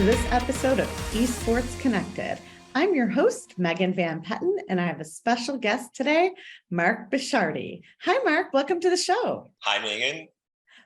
this episode of Esports Connected. I'm your host, Megan Van Petten, and I have a special guest today, Mark Bishardi. Hi, Mark. Welcome to the show. Hi, Megan.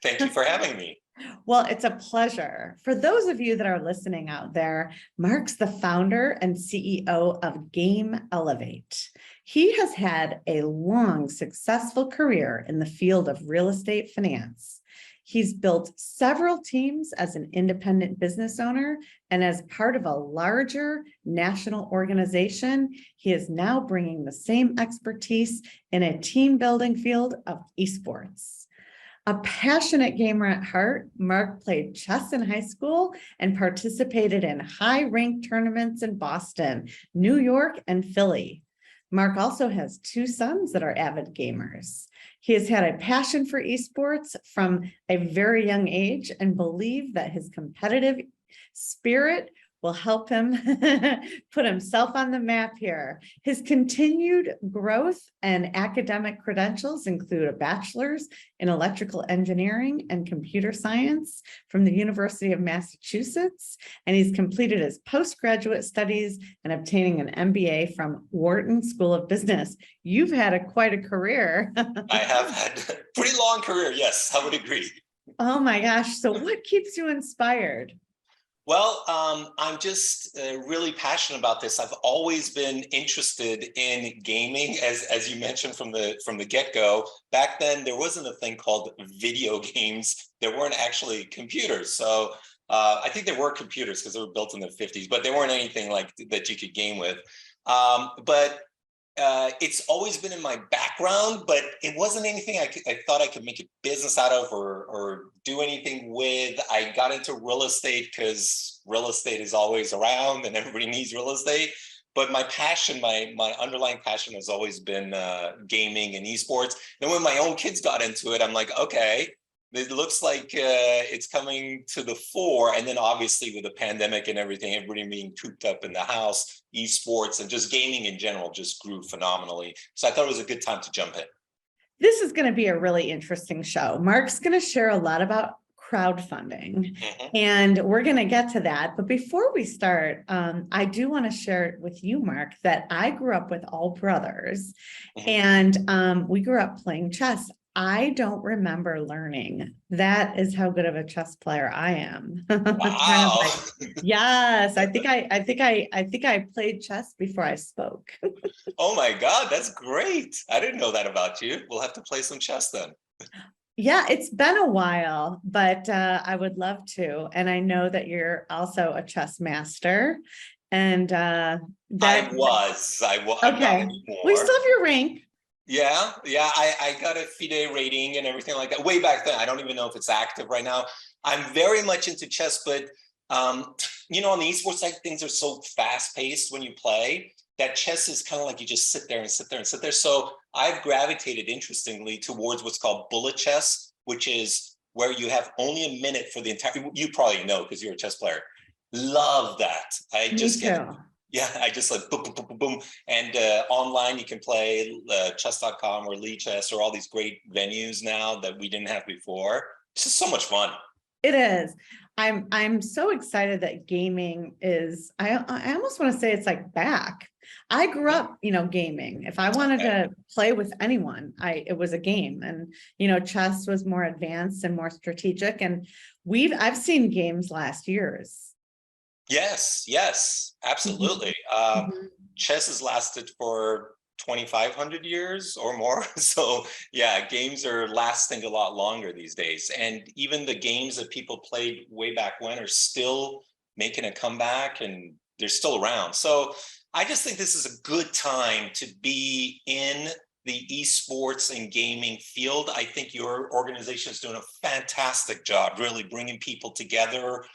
Thank you for having me. Well, it's a pleasure. For those of you that are listening out there, Mark's the founder and CEO of Game Elevate. He has had a long, successful career in the field of real estate finance. He's built several teams as an independent business owner, and as part of a larger national organization, he is now bringing the same expertise in a team building field of esports. A passionate gamer at heart, Mark played chess in high school and participated in high-ranked tournaments in Boston, New York, and Philly. Mark also has two sons that are avid gamers. He has had a passion for esports from a very young age and believes that his competitive spirit will help him put himself on the map here. His continued growth and academic credentials include a bachelor's in electrical engineering and computer science from the University of Massachusetts, and he's completed his postgraduate studies and obtaining an MBA from Wharton School of Business. You've had quite a career. I have had a pretty long career, yes, I would agree. Oh my gosh, so what keeps you inspired? Well, I'm just really passionate about this. I've always been interested in gaming, as you mentioned from the get-go. Back then, there wasn't a thing called video games. There weren't actually computers. So I think there were computers because they were built in the 50s, but they weren't anything like that you could game with. But it's always been in my background, but it wasn't anything I thought I could make a business out of or do anything with. I got into real estate because real estate is always around and everybody needs real estate. But my passion, my underlying passion has always been gaming and esports. Then when my own kids got into it, I'm like, okay, it looks like it's coming to the fore. And then obviously with the pandemic and everything, everybody being cooped up in the house, esports and just gaming in general just grew phenomenally. So I thought it was a good time to jump in. This is going to be a really interesting show. Mark's going to share a lot about crowdfunding, and we're going to get to that. But before we start, I do want to share with you, Mark, that I grew up with all brothers, and we grew up playing chess. I don't remember learning. That is how good of a chess player I am. Wow. Yes, I think I played chess before I spoke. Oh my God, that's great. I didn't know that about you. We'll have to play some chess then. Yeah, it's been a while, but I would love to. And I know that you're also a chess master. And I was. Okay. I'm not anymore. We still have your rank. Yeah. I got a FIDE rating and everything like that way back then. I don't even know if it's active right now. I'm very much into chess, but on the esports side, things are so fast paced when you play that chess is kind of like you just sit there and sit there and sit there. So I've gravitated interestingly towards what's called bullet chess, which is where you have only a minute for the entire, you probably know because you're a chess player. Love that. I just like boom, boom, boom, boom, boom. And online you can play chess.com or Lee Chess or all these great venues now that we didn't have before. It's just so much fun. It is. I'm so excited that gaming is, I almost want to say it's like back. I grew up, gaming. If I wanted to play with anyone, it was a game. And, chess was more advanced and more strategic. And I've seen games last years. Yes, absolutely. Chess has lasted for 2,500 years or more. So yeah, games are lasting a lot longer these days. And even the games that people played way back when are still making a comeback and they're still around. So I just think this is a good time to be in the esports and gaming field. I think your organization is doing a fantastic job, really bringing people together,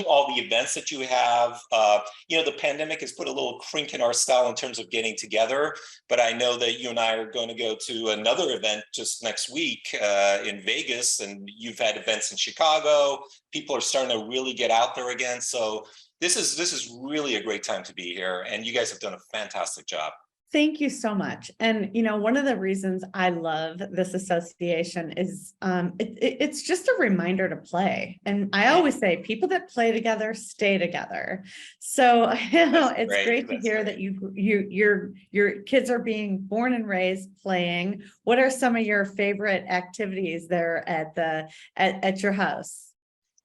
all the events that you have. The pandemic has put a little crink in our style in terms of getting together, but I know that you and I are going to go to another event just next week in Vegas, and you've had events in Chicago. People are starting to really get out there again. So this is really a great time to be here, and you guys have done a fantastic job. Thank you so much. And, one of the reasons I love this association is it's just a reminder to play. And I always say people that play together stay together. So, it's great to hear that your kids are being born and raised playing. What are some of your favorite activities there at your house?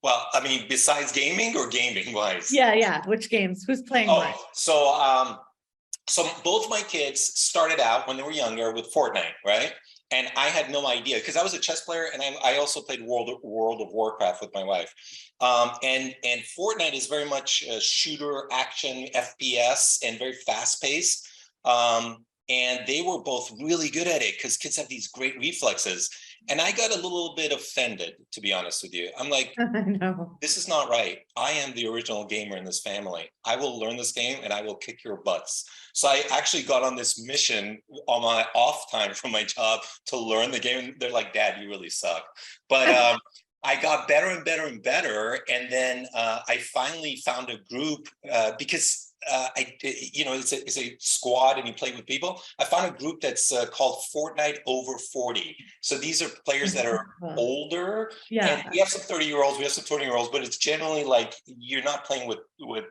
Well, I mean, besides gaming or gaming wise? Yeah. Which games? Who's playing what? So both my kids started out when they were younger with Fortnite, right? And I had no idea because I was a chess player, and I also played World of Warcraft with my wife. And Fortnite is very much a shooter action FPS and very fast paced. And they were both really good at it because kids have these great reflexes. And I got a little bit offended, to be honest with you. I'm like, I know. this is not right. I am the original gamer in this family. I will learn this game and I will kick your butts. So I actually got on this mission on my off time from my job to learn the game. They're like, Dad, you really suck. But I got better and better and better. And then I finally found a group because it's a squad and you play with people. I found a group that's called Fortnite Over 40. So these are players that are older. Yeah. And we have some 30-year-olds, we have some 20-year-olds, but it's generally like you're not playing with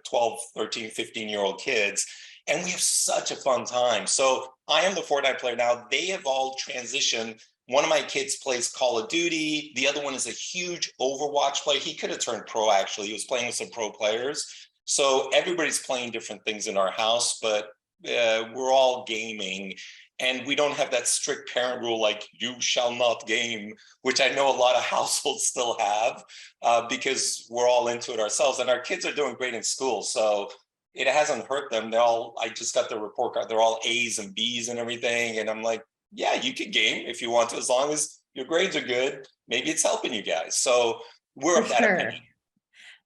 12, 13, 15-year-old kids. And we have such a fun time. So I am the Fortnite player now. They have all transitioned. One of my kids plays Call of Duty. The other one is a huge Overwatch player. He could have turned pro, actually. He was playing with some pro players. So everybody's playing different things in our house, but we're all gaming. And we don't have that strict parent rule like you shall not game, which I know a lot of households still have because we're all into it ourselves. And our kids are doing great in school. So it hasn't hurt them. I just got the report card. They're all A's and B's and everything. And I'm like, yeah, you can game if you want to, as long as your grades are good. Maybe it's helping you guys. So we're of that opinion.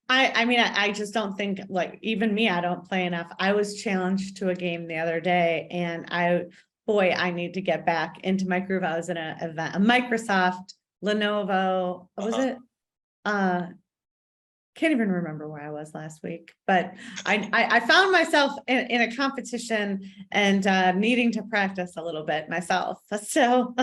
I mean, I just don't think, like, even me, I don't play enough. I was challenged to a game the other day, and I need to get back into my groove. I was in an event, a Microsoft, Lenovo, was it? Can't even remember where I was last week, but I found myself in a competition and needing to practice a little bit myself. So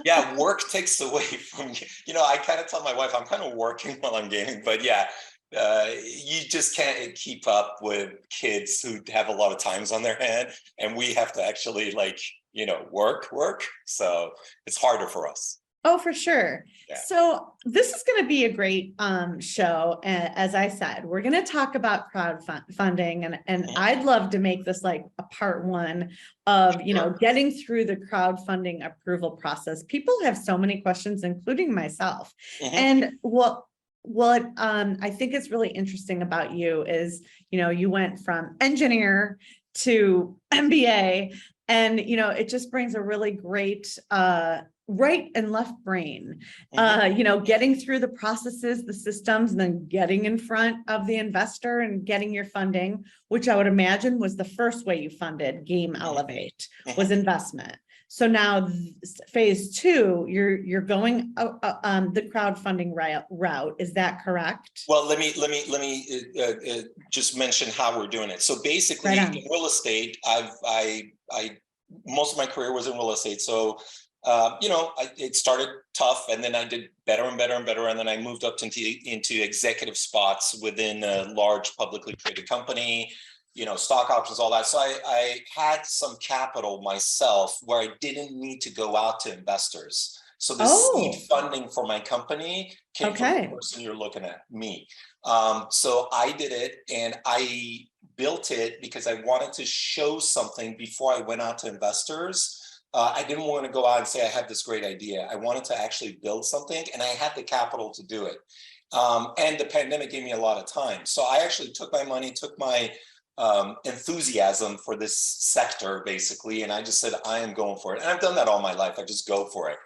yeah, work takes away from I kind of tell my wife I'm kind of working while I'm gaming, but yeah, you just can't keep up with kids who have a lot of times on their hand, and we have to actually work. So it's harder for us. Oh, for sure. Yeah. So this is going to be a great show. As I said, we're going to talk about crowdfunding, and I'd love to make this like a part one of, getting through the crowdfunding approval process. People have so many questions, including myself. And what I think is really interesting about you is, you went from engineer to MBA, and, it just brings a really great right and left brain, getting through the processes, the systems, and then getting in front of the investor and getting your funding, which I would imagine was the first way you funded Game Elevate, was investment. So now phase two, you're going the crowdfunding route. Is that correct? Well, let me just mention how we're doing it. So basically, in real estate, I most of my career was in real estate. So it started tough, and then I did better and better and better, and then I moved up into executive spots within a large publicly traded company. Stock options, all that. So I had some capital myself where I didn't need to go out to investors. So the seed funding for my company came from the person you're looking at, me. So I did it, and I built it because I wanted to show something before I went out to investors. I didn't want to go out and say I have this great idea. I wanted to actually build something, and I had the capital to do it. And the pandemic gave me a lot of time. So I actually took my money, took my enthusiasm for this sector, basically, and I just said, I am going for it. And I've done that all my life. I just go for it.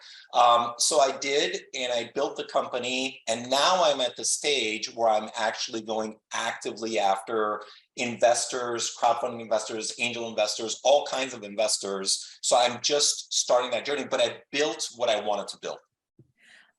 So I did, and I built the company, and now I'm at the stage where I'm actually going actively after investors, crowdfunding investors, angel investors, all kinds of investors. So I'm just starting that journey, but I built what I wanted to build.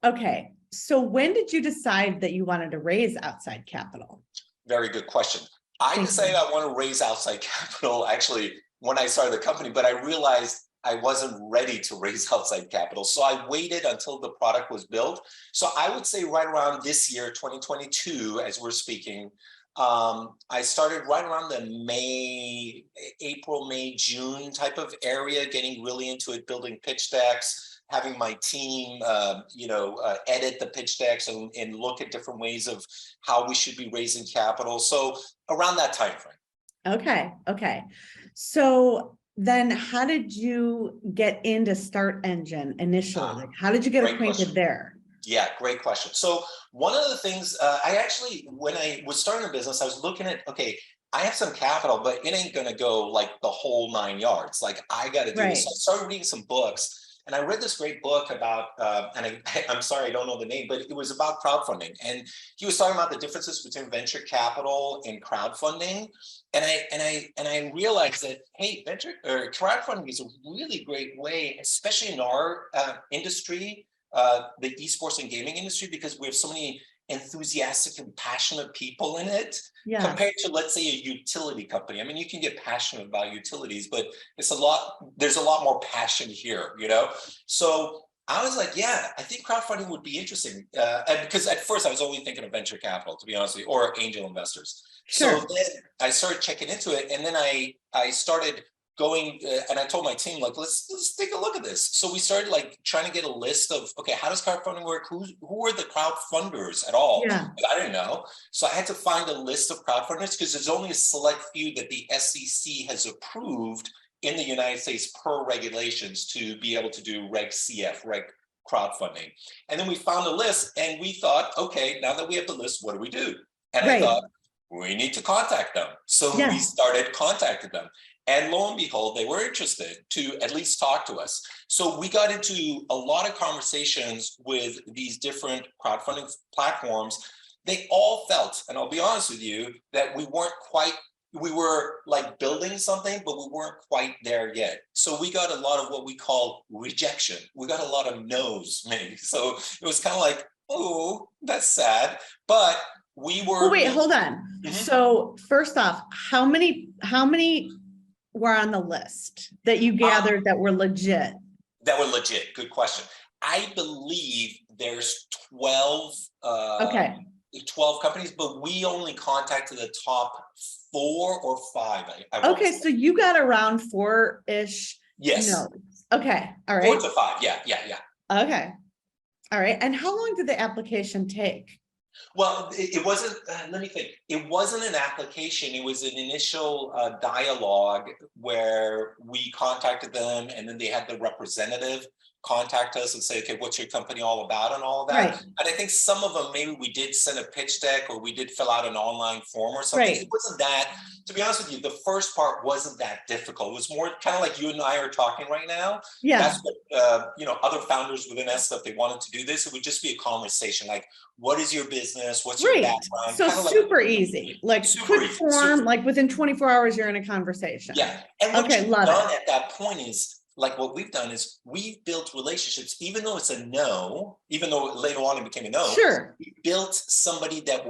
Okay. So when did you decide that you wanted to raise outside capital? Very good question. I decided I want to raise outside capital actually when I started the company, but I realized I wasn't ready to raise outside capital. So I waited until the product was built. So I would say right around this year, 2022, as we're speaking, I started right around the April, May, June type of area, getting really into it, building pitch decks, having my team, edit the pitch decks and look at different ways of how we should be raising capital. So around that time frame. Okay. Okay. So then how did you get into Start Engine initially? Like, how did you get acquainted question. there? Yeah, great question. So one of the things when I was starting a business, I was looking at, okay, I have some capital, but it ain't going to go like the whole 9 yards. Like I got to do this. So I started reading some books. And I read this great book about, I'm sorry, I don't know the name, but it was about crowdfunding. And he was talking about the differences between venture capital and crowdfunding. And I realized that, hey, crowdfunding is a really great way, especially in our industry, the esports and gaming industry, because we have so many enthusiastic and passionate people in it, compared to, let's say, a utility company. I mean, you can get passionate about utilities, but there's a lot more passion here, So I was like, yeah, I think crowdfunding would be interesting. And because at first I was only thinking of venture capital, to be honest with you, or angel investors. Sure. So then I started checking into it, and then I started going, and I told my team, like, let's take a look at this. So we started like trying to get a list of, okay, how does crowdfunding work? Who are the crowdfunders at all? Yeah. I didn't know. So I had to find a list of crowdfunders, because there's only a select few that the SEC has approved in the United States per regulations to be able to do Reg CF, Reg crowdfunding. And then we found a list, and we thought, okay, now that we have the list, what do we do? And I thought, we need to contact them. So we started contacting them. And lo and behold, they were interested to at least talk to us. So we got into a lot of conversations with these different crowdfunding platforms. They all felt, and I'll be honest with you, that we were like building something, but we weren't quite there yet. So we got a lot of what we call rejection. We got a lot of no's, maybe. So it was kind of like, oh, that's sad. But we were— well, wait, hold on. So first off, how many were on the list that you gathered that were legit? That were legit. Good question. I believe there's 12 companies, but we only contacted the top 4 or 5. Okay, so you got around 4-ish. Yes. Notes. Okay. All right. 4 to 5. Yeah. Okay. All right. And how long did the application take? Well, it wasn't, let me think. It wasn't an application. It was an initial dialogue where we contacted them, and then they had the representative contact us and say, okay, what's your company all about and all of that. Right. And I think some of them, maybe we did send a pitch deck, or we did fill out an online form or something. Right. It wasn't that, to be honest with you, the first part wasn't that difficult. It was more kind of like you and I are talking right now. Yeah. That's what, other founders within S stuff, they wanted to do this. It would just be a conversation. Like, what is your business? What's your background? So kind of super easy, like quick form, like within 24 hours, you're in a conversation. Yeah. And what you've done at that point is, like what we've done is we've built relationships, even though it's a no, even though later on it became a no. Sure. We built somebody that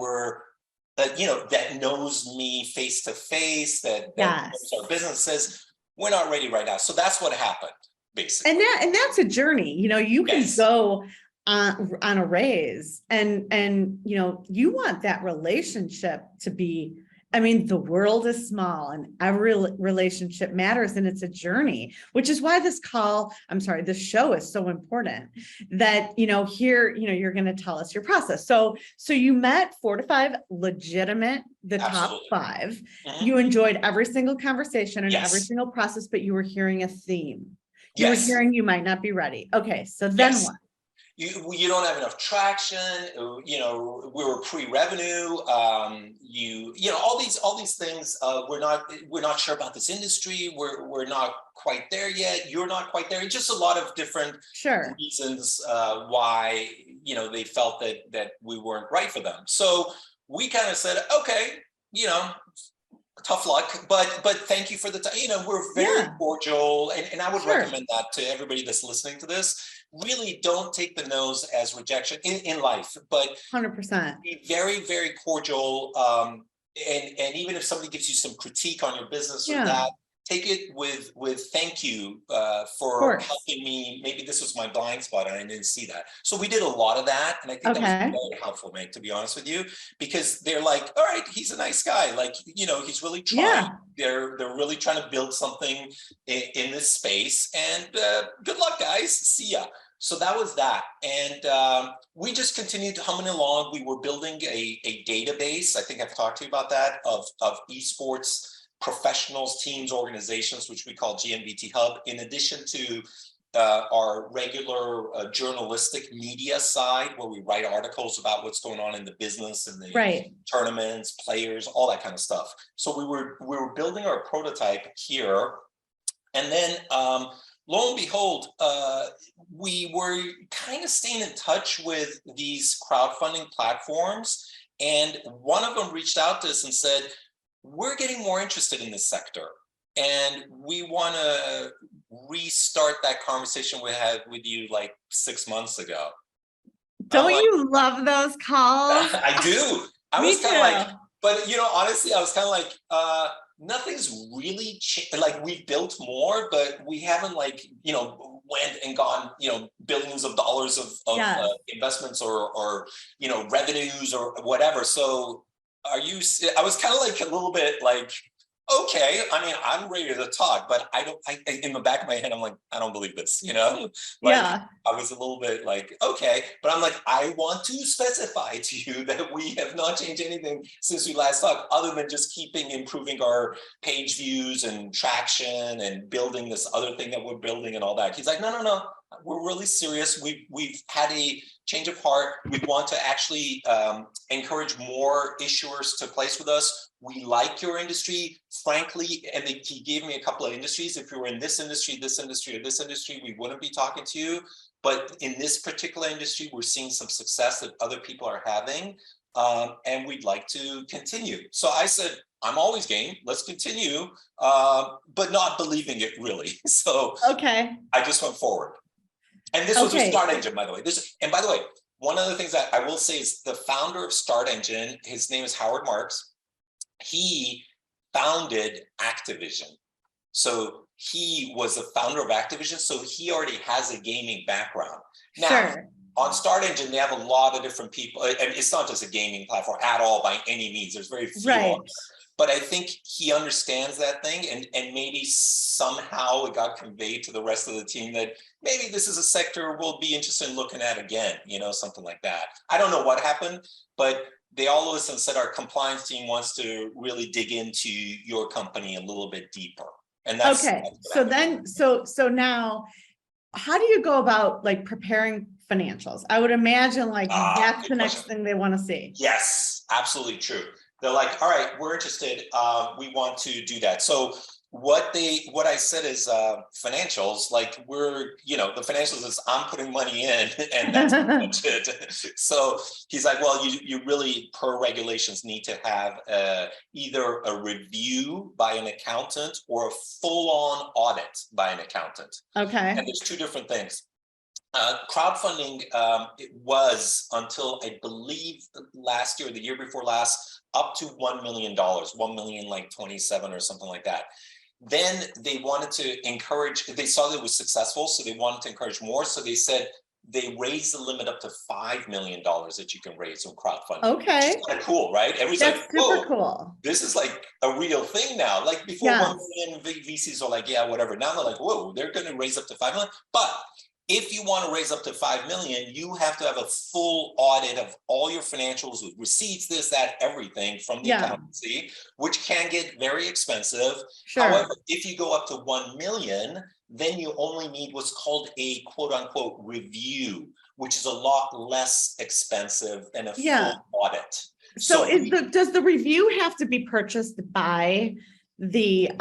that knows me face to face, that knows our business, says we're not ready right now. So that's what happened, basically. And that's a journey. You can go on a raise, and you want that relationship to be. I mean, the world is small, and every relationship matters, and it's a journey, which is why this show is so important, that, here, you're going to tell us your process. So you met 4 to 5 legitimate, top 5. You enjoyed every single conversation and every single process, but you were hearing a theme. You were hearing you might not be ready. Okay. So then what? You don't have enough traction, we were pre-revenue, all these things, we're not sure about this industry, we're not quite there yet, you're not quite there. It's just a lot of different reasons why, they felt that we weren't right for them. So we kind of said, okay, tough luck, but thank you for the time. We're very cordial, and I would recommend that to everybody that's listening to this. Really don't take the no's as rejection in life, but 100%. Be very, very cordial. And even if somebody gives you some critique on your business or that, take it with thank you Of for course. helping me. Maybe this was my blind spot and I didn't see that. So we did a lot of that, and I think that was Okay. very helpful, Meg, to be honest with you, because they're like, all right, he's a nice guy, like, he's really trying. Yeah. They're really trying to build something in this space, and good luck, guys. See ya. So that was that. And we just continued humming along. We were building a database. I think I've talked to you about that, of esports professionals, teams, organizations, which we call GMVT Hub, in addition to our regular journalistic media side, where we write articles about what's going on in the business and the Right. tournaments, players, all that kind of stuff. So we were building our prototype here. And then lo and behold, we were kind of staying in touch with these crowdfunding platforms. And one of them reached out to us and said, we're getting more interested in this sector, and we want to restart that conversation we had with you like 6 months ago. Don't you love those calls? I do. I Me was kind of like, too. but honestly, I was kind of like, nothing's really like, we've built more, but we haven't went and gone, billions of dollars of Yes. investments or revenues or whatever. So I was kind of like a little bit like, okay, I mean, I'm ready to talk, but I in the back of my head, I'm like, I don't believe this, like, Yeah. I was a little bit like, okay, but I'm like, I want to specify to you that we have not changed anything since we last talked, other than just improving our page views and traction and building this other thing that we're building and all that. He's like, no, we're really serious. We've had a change of heart. We want to actually encourage more issuers to place with us. We like your industry, frankly, and he gave me a couple of industries. If you were in this industry, or this industry, we wouldn't be talking to you. But in this particular industry, we're seeing some success that other people are having, and we'd like to continue. So I said, I'm always game. Let's continue, but not believing it really. So Okay. I just went forward. And this was a Start Engine, by the way. And by the way, one of the things that I will say is the founder of Start Engine, his name is Howard Marks. He founded Activision. So he was the founder of Activision. So he already has a gaming background. Now, Sure. On Start Engine, they have a lot of different people. And it's not just a gaming platform at all by any means. There's very few on there. But I think he understands that thing, and maybe somehow it got conveyed to the rest of the team that maybe this is a sector we'll be interested in looking at again, something like that. I don't know what happened, but they all of a sudden said our compliance team wants to really dig into your company a little bit deeper. And that's okay. So then, so now, how do you go about preparing financials? I would imagine that's the next thing they want to see. Yes, absolutely true. They're like, all right, we're interested. We want to do that. So what I said is financials, the financials is I'm putting money in and that's it. So he's like, well, you really, per regulations, need to have either a review by an accountant or a full-on audit by an accountant. Okay. And there's two different things. Crowdfunding, it was, until I believe last year, the year before last, up to $1 million, 1,027,000 or something like that. Then they wanted to encourage, they saw that it was successful, so they wanted to encourage more. So they said they raised the limit up to $5 million that you can raise on crowdfunding. Okay. Which is kind of cool, right? Everybody's like, whoa, cool. This is like a real thing now. Like before, 1 million VCs are like, yeah, whatever. Now they're like, whoa, they're going to raise up to 5 million. But if you want to raise up to 5 million, you have to have a full audit of all your financials with receipts, this, that, everything from the accountancy, which can get very expensive. Sure. However, if you go up to 1 million, then you only need what's called a quote unquote review, which is a lot less expensive than a full audit. So does the review have to be purchased by the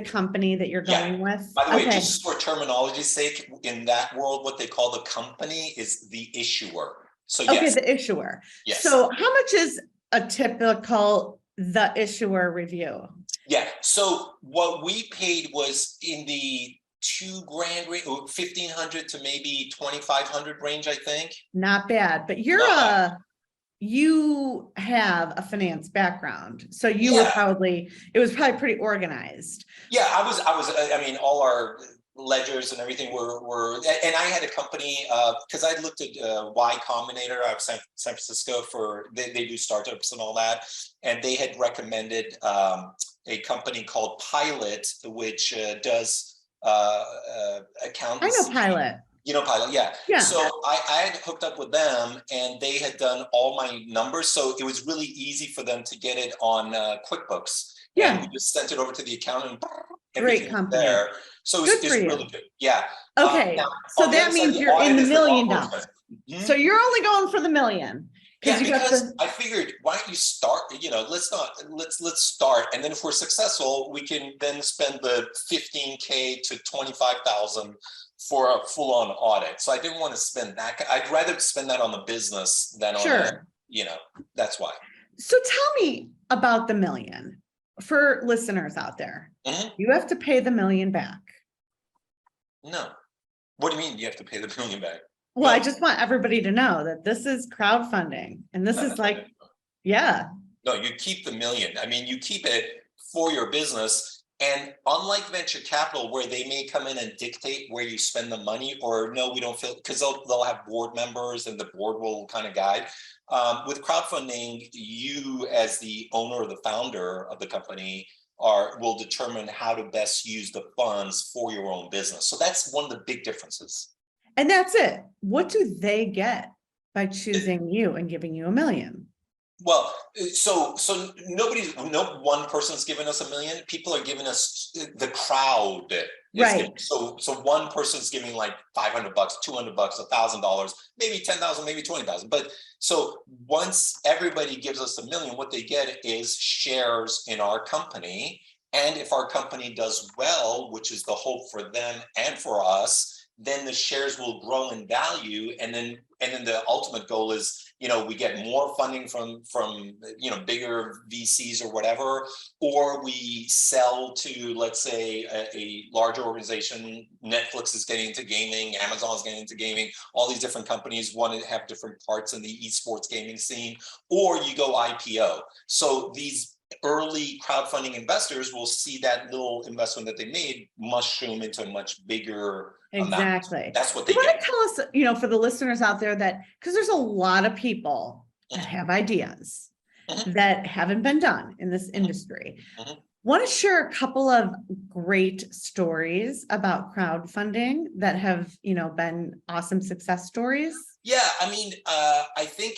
company that you're going with? By the way, just for terminology's sake, in that world, what they call the company is the issuer. So yes. The issuer. Yes. So how much is a typical the issuer review? Yeah. So what we paid was in the $2,000 range, 1,500 to maybe 2,500 range, I think. Not bad, but you're you have a finance background, so you were probably, it was probably pretty organized. Yeah, I mean, all our ledgers and everything were, and I had a company, because I looked at Y Combinator out of San Francisco for, they do startups and all that. And they had recommended a company called Pilot, which does accountants. I know Pilot. You know, Pilot, yeah. Yeah. So I had hooked up with them, and they had done all my numbers. So it was really easy for them to get it on QuickBooks. Yeah. And we just sent it over to the accountant. Great company. There. So it's really good. Yeah. Okay. So that means you're in the $1 million. So you're only going for the million. Yeah, because I figured, why don't you start, you know, let's start. And then if we're successful, we can then spend the 15K to 25,000 for a full-on audit. So I didn't want to spend that. I'd rather spend that on the business than on, you know, that's why. So tell me about the million for listeners out there. You have to pay the million back. No. What do you mean you have to pay the million back? Well, I just want everybody to know that this is crowdfunding, and this is like, yeah. No, you keep the million. I mean, you keep it for your business. And unlike venture capital, where they may come in and dictate where you spend the money, or no, we don't feel, because they'll have board members and the board will kind of guide. With crowdfunding, you as the owner or the founder of the company will determine how to best use the funds for your own business. So that's one of the big differences. And that's it. What do they get by choosing you and giving you $1 million? Well, so no one person's giving us $1 million. People are giving us, the crowd. Right. So one person's giving like $500, $200, $1,000, maybe 10,000, maybe 20,000. But so once everybody gives us $1 million, what they get is shares in our company. And if our company does well, which is the hope for them and for us, then the shares will grow in value. And then the ultimate goal is, you know, we get more funding from you know, bigger VCs or whatever, or we sell to, let's say, a larger organization. Netflix is getting into gaming, Amazon is getting into gaming, all these different companies want to have different parts in the esports gaming scene, or you go IPO. So these early crowdfunding investors will see that little investment that they made mushroom into a much bigger amount. That's what they want to tell us, you know, for the listeners out there, that because there's a lot of people that have ideas that haven't been done in this industry. Want to share a couple of great stories about crowdfunding that have, you know, been awesome success stories? Yeah, I mean, I think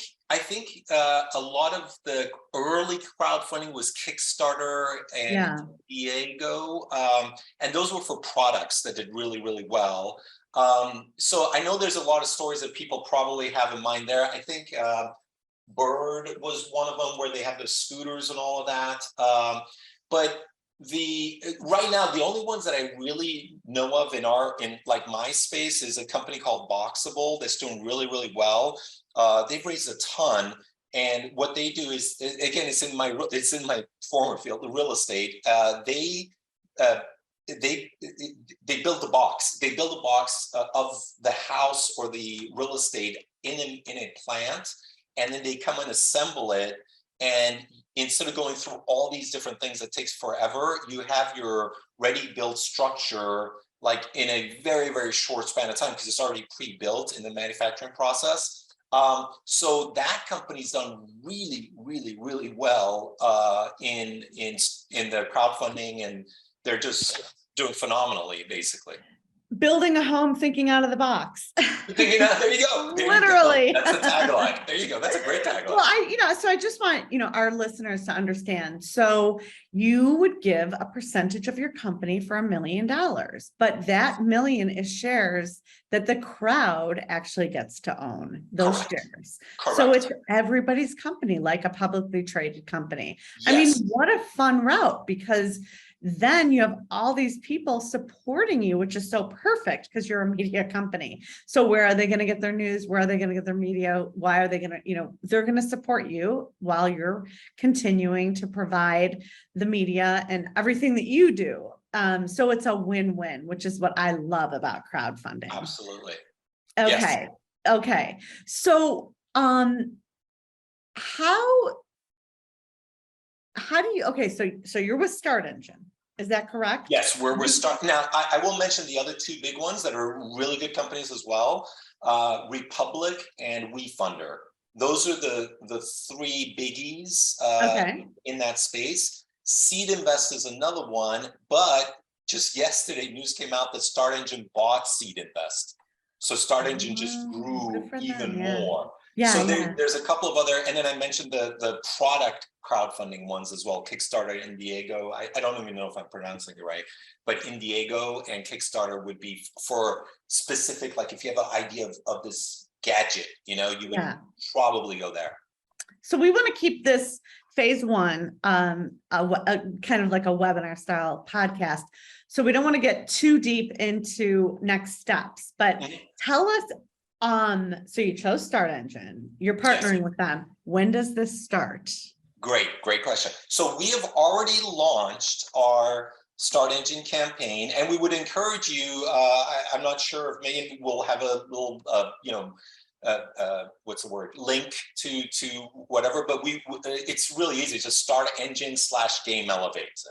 a lot of the early crowdfunding was Kickstarter and Diego, and those were for products that did really, really well. So I know there's a lot of stories that people probably have in mind there. I think Bird was one of them, where they have the scooters and all of that. But right now, the only ones that I really know of in like my space is a company called Boxable that's doing really, really well. They've raised a ton, and what they do is, again, it's in my former field, the real estate. They build the box. They build a box of the house or the real estate in a plant, and then they come and assemble it. And instead of going through all these different things that takes forever, you have your ready-built structure like in a very, very short span of time, because it's already pre-built in the manufacturing process. So that company's done really, really, really well in the crowdfunding, and they're just doing phenomenally, basically. Building a home, thinking out of the box. There you go. Literally. That's the tagline. There you go. That's a great tagline. Well, so I just want, our listeners to understand. So you would give a percentage of your company for $1 million, but that million is shares that the crowd actually gets to own, those shares. Correct. So it's everybody's company, like a publicly traded company. Yes. I mean, what a fun route, because then you have all these people supporting you, which is so perfect because you're a media company. So where are they going to get their news? Where are they going to get their media? Why are they going to, they're going to support you while you're continuing to provide the media and everything that you do. So it's a win-win, which is what I love about crowdfunding. Absolutely. Okay. Yes. Okay. So, how do you, okay, so you're with Start Engine, is that correct? Yes, we're starting now. I will mention the other two big ones that are really good companies as well. Republic and WeFunder. Those are the three biggies Okay. in that space. Seed Invest is another one, but just yesterday news came out that Start Engine bought Seed Invest. So Start Engine just Oh, grew good for them, even yeah. more. Yeah, So yeah. there's a couple of other, and then I mentioned the product crowdfunding ones as well. Kickstarter and Diego. I don't even know if I'm pronouncing it right, but Indiego and Kickstarter would be for specific, like if you have an idea of this gadget, you would Yeah. probably go there. So we want to keep this phase one, a kind of like a webinar style podcast. So we don't want to get too deep into next steps, but tell us, so you chose Start Engine, you're partnering with them. When does this start? Great question. So we have already launched our Start Engine campaign, and we would encourage you, I'm not sure if Megan will have a little, what's the word, link to whatever, but it's really easy, just Start Engine /Game Elevate,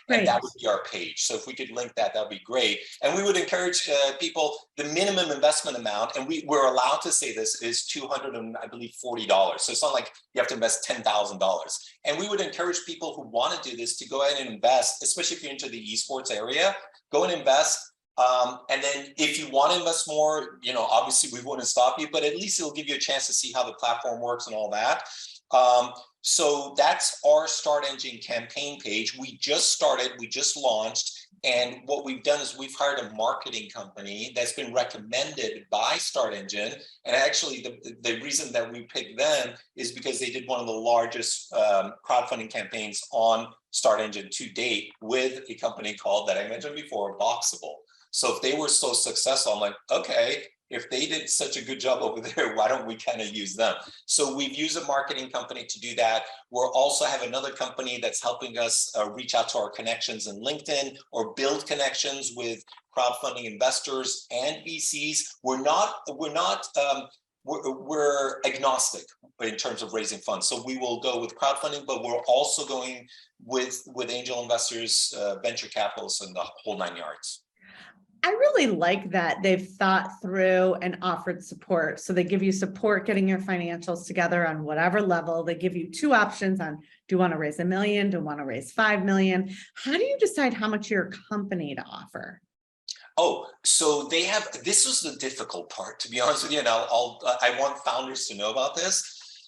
and that would be our page. So if we could link that, that'd be great. And we would encourage people, the minimum investment amount, and we're allowed to say this, is $240. So it's not like you have to invest $10,000. And we would encourage people who want to do this to go ahead and invest, especially if you're into the esports area, go and invest. And then if you want to invest more, obviously we wouldn't stop you, but at least it'll give you a chance to see how the platform works and all that. So that's our Start Engine campaign page. We just started, we just launched. And what we've done is we've hired a marketing company that's been recommended by Start Engine. And actually the reason that we picked them is because they did one of the largest crowdfunding campaigns on Start Engine to date with a company called, that I mentioned before, Boxable. So if they were so successful, I'm like, okay, if they did such a good job over there, why don't we kind of use them? So we've used a marketing company to do that. We'll also have another company that's helping us reach out to our connections in LinkedIn or build connections with crowdfunding investors and VCs. We're agnostic in terms of raising funds. So we will go with crowdfunding, but we're also going with angel investors, venture capitalists, and the whole 9 yards. I really like that they've thought through and offered support. So they give you support getting your financials together on whatever level. They give you two options on, do you want to raise $1 million? Do you want to raise 5 million? How do you decide how much your company to offer? Oh, so they have, this was the difficult part, to be honest with you, and I want founders to know about this.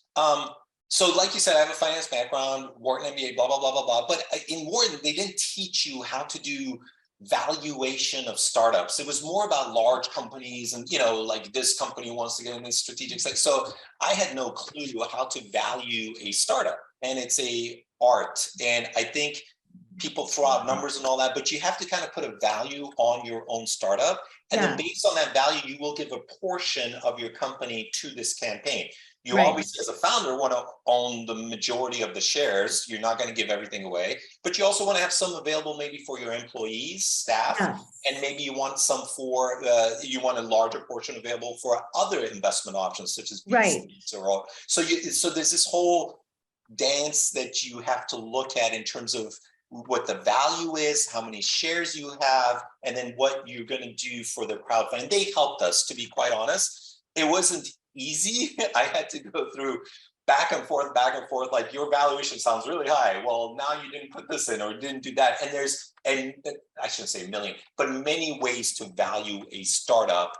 So like you said, I have a finance background, Wharton MBA, blah, blah, blah, blah, blah. But in Wharton, they didn't teach you how to do valuation of startups. It was more about large companies and, like this company wants to get in this strategic sector. So I had no clue how to value a startup, and it's a art. And I think people throw out numbers and all that, but you have to kind of put a value on your own startup. And then based on that value, you will give a portion of your company to this campaign. You obviously, as a founder, want to own the majority of the shares. You're not going to give everything away, but you also want to have some available maybe for your employees, staff, and maybe you want some for, you want a larger portion available for other investment options, such as VCs or so there's this whole dance that you have to look at in terms of what the value is, how many shares you have, and then what you're going to do for the crowdfunding. They helped us, to be quite honest. It wasn't easy. I had to go through back and forth, like your valuation sounds really high. Well, now you didn't put this in or didn't do that. And I shouldn't say a million, but many ways to value a startup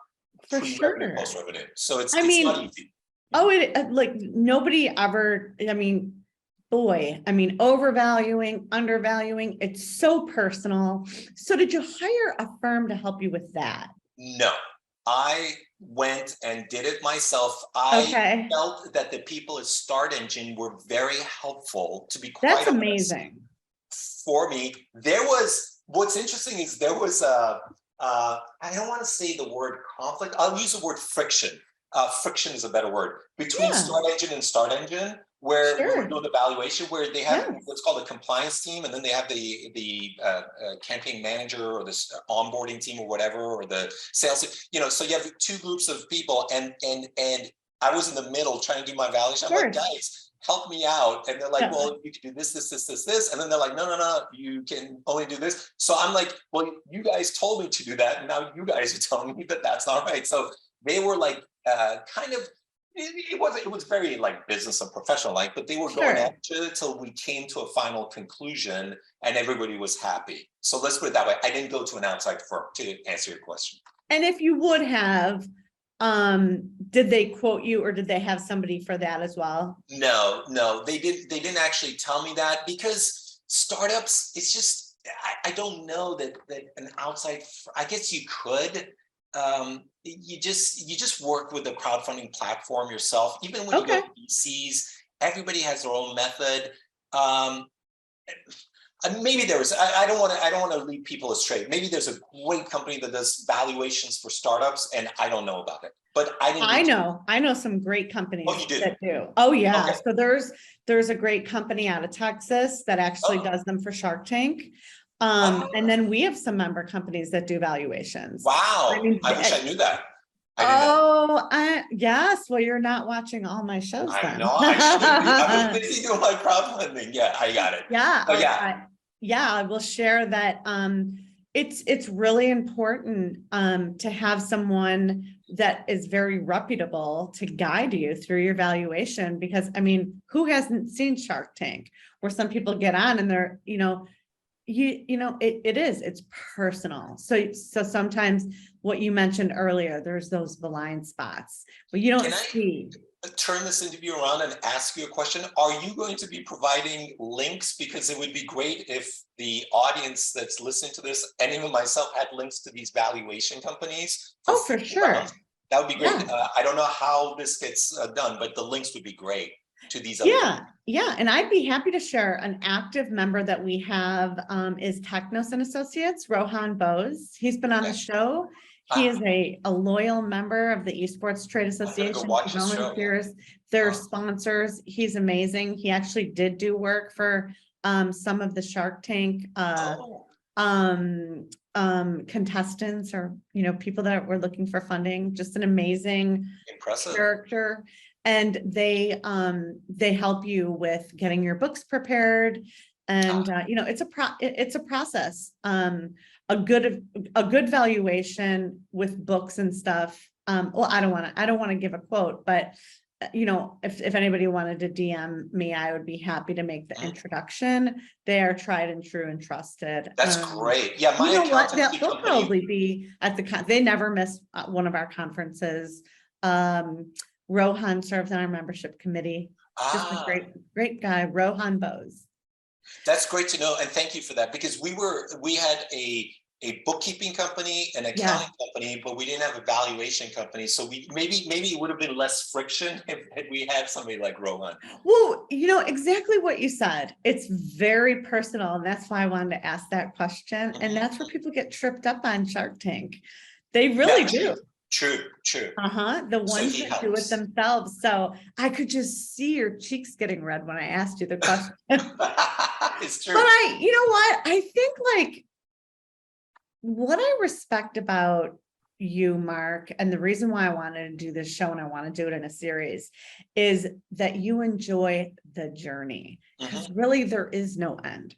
pre-revenue, post-revenue. So it's not easy. Like nobody ever, overvaluing, undervaluing, it's so personal. So did you hire a firm to help you with that? No, I went and did it myself. I felt that the people at Start Engine were very helpful, to be quite honest. That's amazing. For me, what's interesting is there was I don't want to say the word conflict. I'll use the word friction. Friction is a better word, between Start Engine and Start Engine, where we were doing the evaluation, where they have what's called a compliance team, and then they have the campaign manager or this onboarding team or whatever, or the sales. So you have two groups of people, and I was in the middle trying to do my valuation. I'm like, guys, help me out. And they're like, Yeah. well, you can do this. And then they're like, no, you can only do this. So I'm like, well, you guys told me to do that. And now you guys are telling me that that's not right. So they were like, kind of, it was very like business and professional like, but they were going Sure. after it till we came to a final conclusion and everybody was happy. So let's put it that way. I didn't go to an outside firm to answer your question. And if you would have, did they quote you or did they have somebody for that as well? No, they didn't actually tell me that because startups, it's just, I don't know that an outside, I guess you could, you just work with the crowdfunding platform yourself. Even when you go Okay. to VCs, everybody has their own method. Maybe there was, I don't want to lead people astray. Maybe there's a great company that does valuations for startups and I don't know about it, but I didn't. I know some great companies Oh, you do? that do. Oh yeah. Okay. So there's a great company out of Texas that actually Oh. does them for Shark Tank. And then we have some member companies that do valuations. Wow. I mean, I wish I knew that. I didn't know. oh, yes. Well, you're not watching all my shows I then. know I should be. I was busy doing my crowdfunding. Yeah, I got it. Yeah. Oh, yeah. Yeah, I will share that. It's really important to have someone that is very reputable to guide you through your valuation, because I mean, who hasn't seen Shark Tank where some people get on and they're, it's personal. So sometimes what you mentioned earlier, there's those blind spots, but you don't Can I see. turn this interview around and ask you a question? Are you going to be providing links? Because it would be great if the audience that's listening to this, and even myself, had links to these valuation companies. Oh, for sure. That would be great. Yeah. I don't know how this gets done, but the links would be great to these other people. Yeah. And I'd be happy to share. An active member that we have is Technos and Associates, Rohan Bose. He's been on the show. He is a loyal member of the Esports Trade Association. Watch He his show. volunteers, their sponsors. He's amazing. He actually did do work for some of the Shark Tank contestants, or people that were looking for funding. Just an amazing character. And they help you with getting your books prepared, and it's a process. A good valuation with books and stuff. Well, I don't want to give a quote, but if anybody wanted to DM me, I would be happy to make the introduction. They are tried and true and trusted. That's great. Yeah, my that will probably be at they never miss one of our conferences. Rohan serves on our membership committee. Just a great guy, Rohan Bose. That's great to know, and thank you for that, because we had a bookkeeping company, an accounting company, but we didn't have a valuation company. So maybe it would have been less friction if we had somebody like Rohan. Well, exactly what you said. It's very personal, and that's why I wanted to ask that question. And that's where people get tripped up on Shark Tank. They really do. True. The ones that do it themselves. So I could just see your cheeks getting red when I asked you the question. It's true. But I think like what I respect about you, Mark, and the reason why I wanted to do this show and I want to do it in a series is that you enjoy the journey, because really there is no end.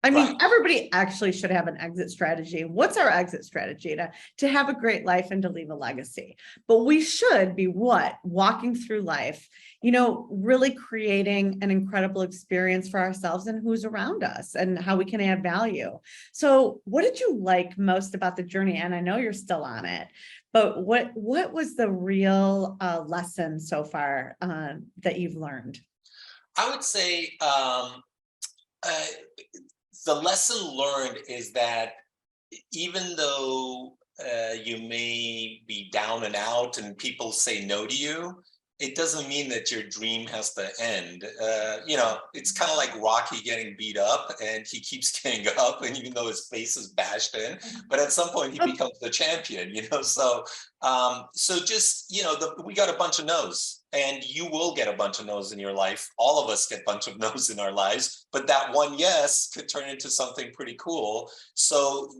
I mean, everybody actually should have an exit strategy. What's our exit strategy? To have a great life and to leave a legacy. But we should be walking through life, really creating an incredible experience for ourselves and who's around us and how we can add value. So what did you like most about the journey? And I know you're still on it, but what was the real lesson so far that you've learned? I would say the lesson learned is that even though you may be down and out and people say no to you, it doesn't mean that your dream has to end. It's kind of like Rocky getting beat up and he keeps getting up, and even though his face is bashed in, but at some point he becomes the champion, so just, we got a bunch of no's, and you will get a bunch of no's in your life. All of us get a bunch of no's in our lives, but that one yes could turn into something pretty cool. So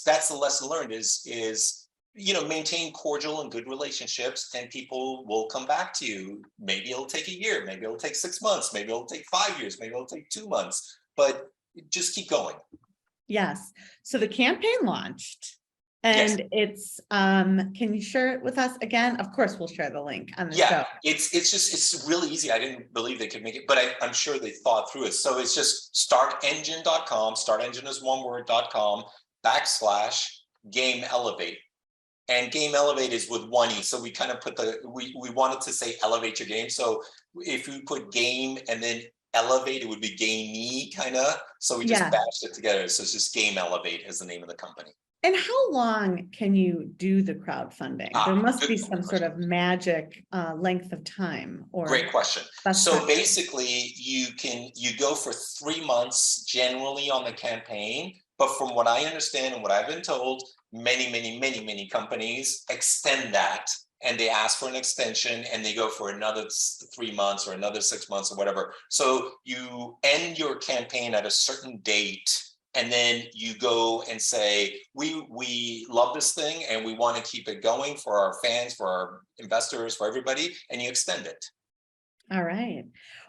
that's the lesson learned is maintain cordial and good relationships, and people will come back to you. Maybe it'll take a year, maybe it'll take 6 months, maybe it'll take 5 years, maybe it'll take 2 months, but just keep going. Yes. So the campaign launched Yes. and it's, can you share it with us again? Of course, we'll share the link on the show. Yeah, it's really easy. I didn't believe they could make it, but I'm sure they thought through it. So it's just startengine.com, startengine is one word.com /Game Elevate. And Game Elevate is with one E. So we kind of put we wanted to say elevate your game. So if we put game and then elevate, it would be gamey kind of. So we just bashed it together. So it's just Game Elevate is the name of the company. And how long can you do the crowdfunding? There must be some sort of magic length of time. Or great question. So basically you go for 3 months generally on the campaign. But from what I understand and what I've been told, many companies extend that, and they ask for an extension and they go for another 3 months or another 6 months or whatever. So you end your campaign at a certain date, and then you go and say, we love this thing and we want to keep it going for our fans, for our investors, for everybody, and you extend it. All right.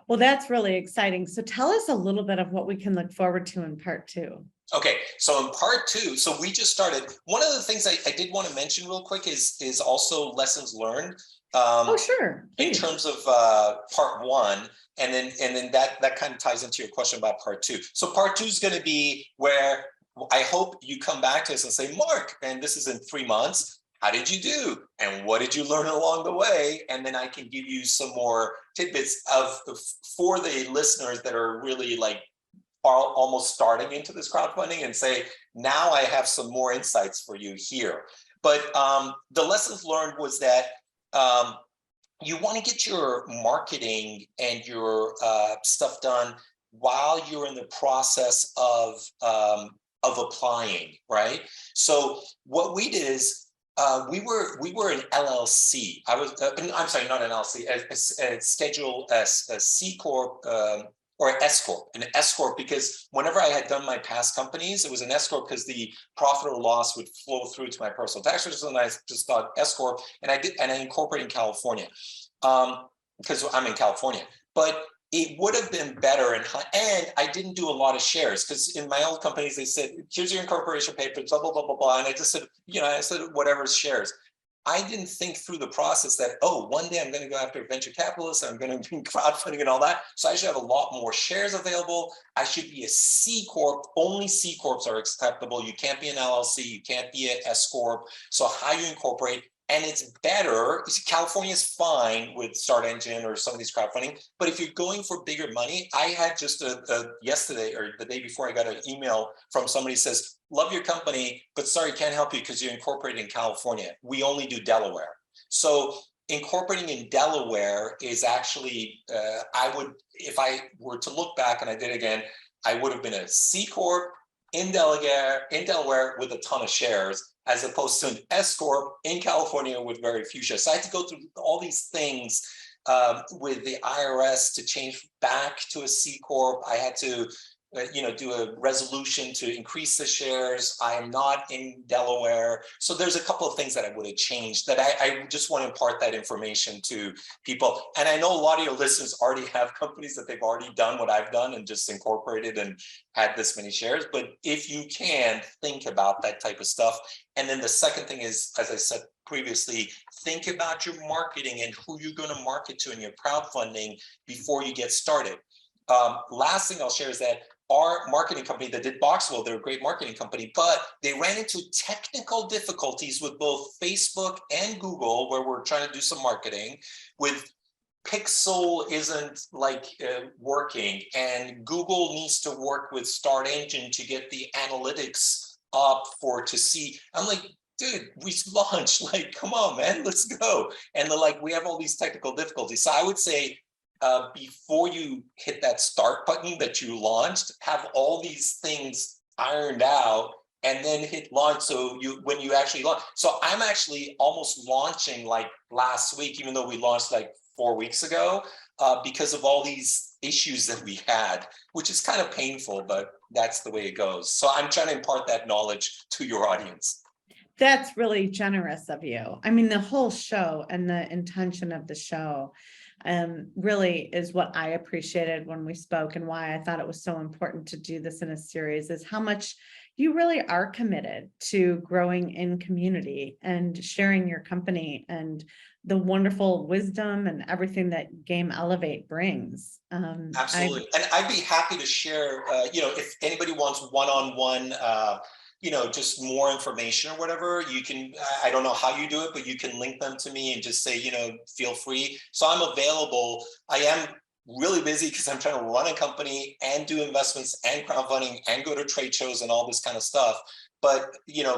Well, that's really exciting. So tell us a little bit of what we can look forward to in part 2. Okay, so in part 2, so we just started. One of the things I did want to mention real quick is also lessons learned. Oh, sure. Please. In terms of part 1, and then that kind of ties into your question about part 2. So part 2 is going to be where I hope you come back to us and say, Mark, and this is in 3 months, how did you do? And what did you learn along the way? And then I can give you some more tidbits for the listeners that are really like almost starting into this crowdfunding and say, now I have some more insights for you here. But the lessons learned was that you want to get your marketing and your stuff done while you're in the process of applying, right? So what we did is we were an LLC. I'm sorry, not an LLC, a schedule, a C Corp, or S Corp, an S Corp, because whenever I had done my past companies, it was an S Corp because the profit or loss would flow through to my personal tax return. And I just thought S Corp, and I incorporated in California because I'm in California. But it would have been better, and I didn't do a lot of shares because in my old companies they said, here's your incorporation papers, blah blah blah blah blah, and I just said, I said whatever shares. I didn't think through the process that, one day I'm going to go after venture capitalists, I'm going to be crowdfunding and all that. So I should have a lot more shares available. I should be a C Corp. Only C Corps are acceptable. You can't be an LLC. You can't be an S Corp. So how you incorporate, and it's better. California is fine with Start Engine or some of these crowdfunding. But if you're going for bigger money, I had just yesterday or the day before, I got an email from somebody who says, love your company, but sorry, can't help you because you're incorporated in California. We only do Delaware. So incorporating in Delaware is actually, if I were to look back and I did again, I would have been a C Corp in Delaware with a ton of shares, as opposed to an S Corp in California with very few shares. So I had to go through all these things with the IRS to change back to a C Corp. I had to do a resolution to increase the shares. I am not in Delaware. So there's a couple of things that I would have changed that I just want to impart that information to people. And I know a lot of your listeners already have companies that they've already done what I've done and just incorporated and had this many shares. But if you can, think about that type of stuff. And then the second thing is, as I said previously, think about your marketing and who you're going to market to in your crowdfunding before you get started. Last thing I'll share is that our marketing company that did Boxwell, they're a great marketing company, but they ran into technical difficulties with both Facebook and Google, where we're trying to do some marketing with Pixel isn't working, and Google needs to work with Start Engine to get the analytics up to see. I'm like, dude, we launched, come on, man, let's go. And they're like, we have all these technical difficulties. So I would say, before you hit that start button that you launched, have all these things ironed out and then hit launch. So when you actually launch, so I'm actually almost launching last week, even though we launched 4 weeks ago, because of all these issues that we had, which is kind of painful, but that's the way it goes. So I'm trying to impart that knowledge to your audience. That's really generous of you. I mean, the whole show and the intention of the show really is what I appreciated when we spoke, and why I thought it was so important to do this in a series, is how much you really are committed to growing in community and sharing your company and the wonderful wisdom and everything that Game Elevate brings. Absolutely. And I'd be happy to share, if anybody wants one-on-one, just more information or whatever, you can, I don't know how you do it, but you can link them to me and just say, feel free. So I'm available. I am really busy because I'm trying to run a company and do investments and crowdfunding and go to trade shows and all this kind of stuff. But,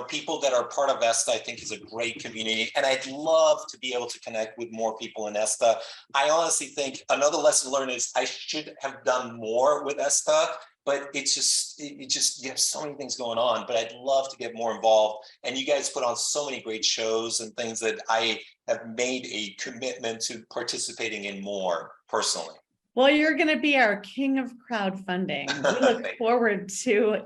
people that are part of ESTA, I think, is a great community. And I'd love to be able to connect with more people in ESTA. I honestly think another lesson learned is I should have done more with ESTA, but it just, you have so many things going on, but I'd love to get more involved. And you guys put on so many great shows and things that I have made a commitment to participating in more personally. Well, you're going to be our king of crowdfunding. We look forward to,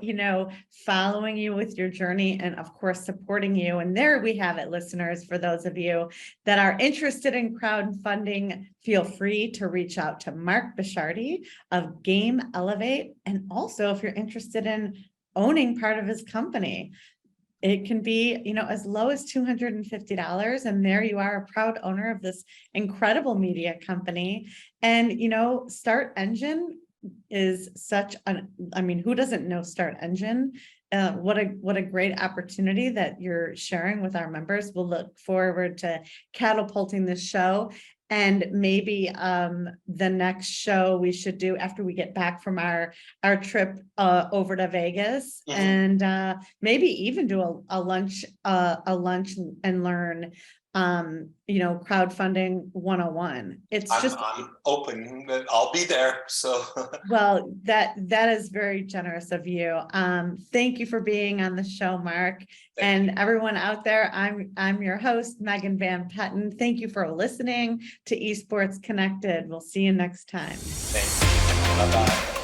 following you with your journey and, of course, supporting you. And there we have it, listeners. For those of you that are interested in crowdfunding, feel free to reach out to Mark Bishardi of Game Elevate. And also, if you're interested in owning part of his company, it can be, as low as $250. And there you are, a proud owner of this incredible media company. And, Start Engine is such who doesn't know Start Engine? What a great opportunity that you're sharing with our members. We'll look forward to catapulting this show. And maybe the next show we should do after we get back from our trip over to Vegas, and maybe even do a lunch and learn crowdfunding 101. I'm open. I'll be there. So well, that is very generous of you. Thank you for being on the show, Mark. Thank you. Everyone out there, I'm your host, Megan Van Petten. Thank you for listening to Esports Connected. We'll see you next time. Thank you. Bye-bye.